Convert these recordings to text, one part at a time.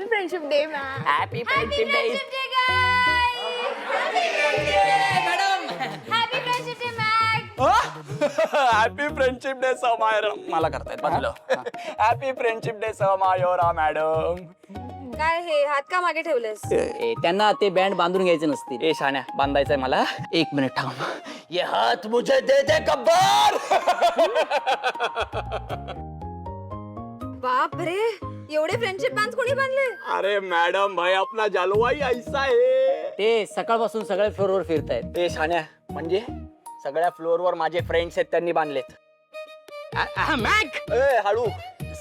Happy friendship day ma'am. Happy friendship day happy friendship day ma'am. Happy friendship day Samaira मला करतायत बाजूला. Happy friendship day Samaira madam. काय हे हात का मागे ठेवलेस? त्यांना ते बँड बांधून घ्यायचे नसतील. ए शान्या बांधायचंय मला. 1 मिनिट थांब. ये हात मुझे दे दे गब्बर. बाप रे, एवढे फ्रेंडशिप बँड कोणी बांधले? अरे मॅडम भाई अपना जलवाई ऐसा है. ते सकाळपासून सगळ्या फ्लोअरवर फिरतायत. ए शान्या म्हणजे सगळ्या फ्लोअरवर माझे फ्रेंड्स आहेत त्यांनी बांधलेत. मॅक ए हळू.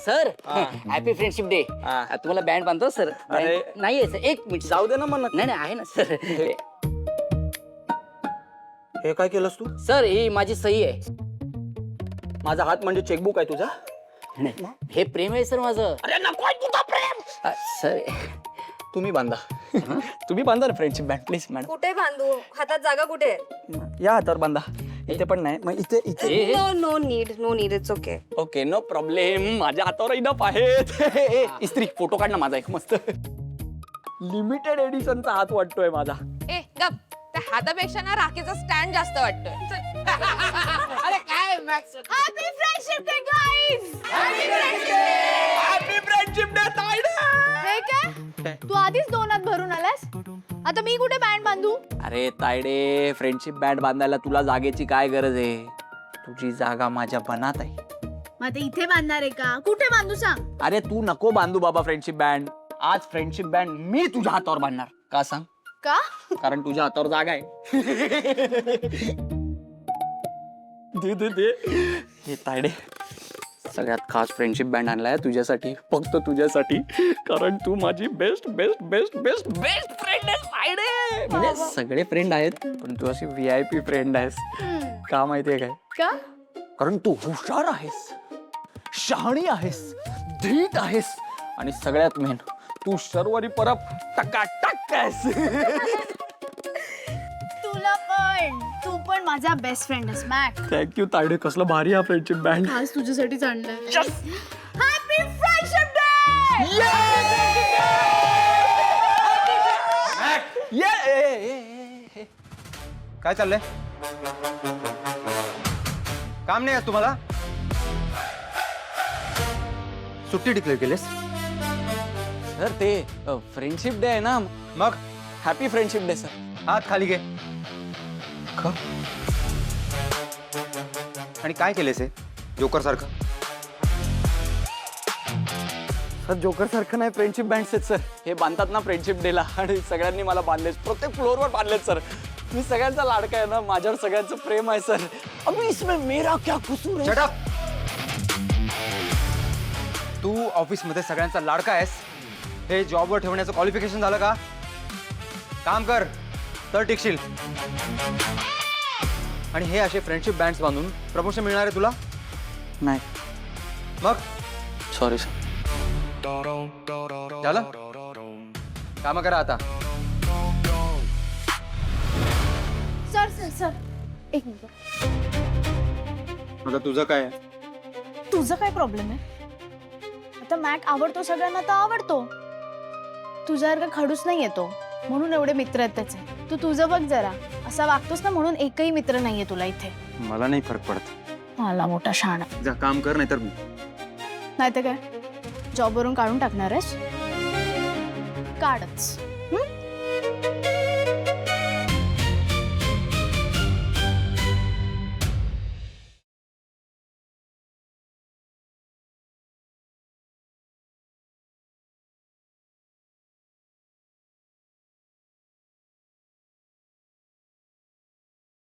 Sir happy friendship day. हा. तुम्हाला बँड बांधतो सर. अरे. नाहीये सर, 1 मिनिट जाऊ दे ना म्हणत. नाही आहे ना सर. हे काय केलंस तू? सर ही माझी सही आहे. माझा हात म्हणजे चेकबुक आहे तुझा? नाही हे प्रेम आहे सर माझं. अरे नको तुझा प्रेम. सर तुम्ही बांधा. तुम्ही बांधा ना फ्रेंडशिप बँड प्लीज मॅडम. कुठे बांधू? हातात जागा कुठे? या हातावर बांधा. इथे पण नाही मग इथे इथे. No need it's okay. Okay no problem. माझ्या हातावर इनफ आहेत. इस्त्री फोटो काढ ना माझा एक मस्त. लिमिटेड एडिशनचा हात वाटतोय माझा. ए गप, त्या हातापेक्षा ना राखीचा स्टँड जास्त वाटतोय. अरे काय Max. Happy friendship day guys. Happy friendship day ताईडे. हे काय? तू आधीच 2 हात भरून आलास, आता मी कुठे बँड बांधू? अरे तायडे फ्रेंडशिप बँड बांधायला तुला जागेची काय गरज आहे? तुझी जागा माझ्या मनात आहे. मग आता इथे बांधणार आहे का? कुठे बांधू सांग? अरे तू नको बांधू बाबा फ्रेंडशिप बँड. आज फ्रेंडशिप बँड मी तुझ्या हातावर बांधणार. का सांग? का? कारण तुझ्या हातावर जागा आहे. दे हे तायडे सगळ्यात खास फ्रेंडशिप बँड आणलाय तुझ्यासाठी, फक्त तुझ्यासाठी. कारण तू माझी best best best best best friend आहेस तायडे. म्हणजे सगळे फ्रेंड आहेत पण तू अशी VIP फ्रेंड आहेस. का माहितीये काय? का? कारण तू हुशार आहेस, शहाणी आहेस, धीट आहेस आणि सगळ्यात मेन तू शर्वरी परब टकाटक आहेस. तू पण माझा बेस्ट फ्रेंड आहेस मॅक. थँक्यू तायडे. कसलं भारी हा फ्रेंडशिप बँड. आज तुझ्यासाठीच आणलंय. Happy friendship day. काय चाललंय? काम नाही आज तुम्हाला? सुट्टी डिक्लेअर केलीस? सर ते फ्रेंडशिप डे आहे ना, मग हॅपी फ्रेंडशिप डे सर. हात खाली घे. आणि काय केलेस हे जोकर सारखं? सर जोकर सारखं नाही, फ्रेंडशिप बँड्स आहेत सर. हे बांधतात ना फ्रेंडशिप डेला आणि सगळ्यांनी मला बांधलेत, प्रत्येक फ्लोअरवर बांधलेत सर. मी सगळ्यांचा लाडका आहे ना, माझ्यावर सगळ्यांचं प्रेम आहे सर. अबे इसमें मेरा क्या कसूर है? Shut up! तू ऑफिस मध्ये सगळ्यांचा लाडका आहेस. हे जॉबवर ठेवण्याचं क्वालिफिकेशन झालं का? काम कर तर टिकशील. आणि हे असे फ्रेंडशिप बँड्स बांधून प्रमोशन मिळणार आहे तुला? नाही मग सॉरी सर. झालं? काम करा आता. सर एक मिनिट. आता तुझं काय आहे? तुझा काय प्रॉब्लेम आहे? आता मॅक आवडतो सगळ्यांना, तर आवडतो. तुझ्यासारखा खडूस नाही येतो म्हणून एवढे मित्र आहेत त्याचे. तू तुझं बघ जरा. असा वागतोस ना म्हणून एकही मित्र नाहीये तुला इथे. मला नाही फरक पडत. मला मोठा शहाणा. जा काम कर, नाहीतर नाही तर काय, जॉबवरून काढून टाकणार आहेस? काढच.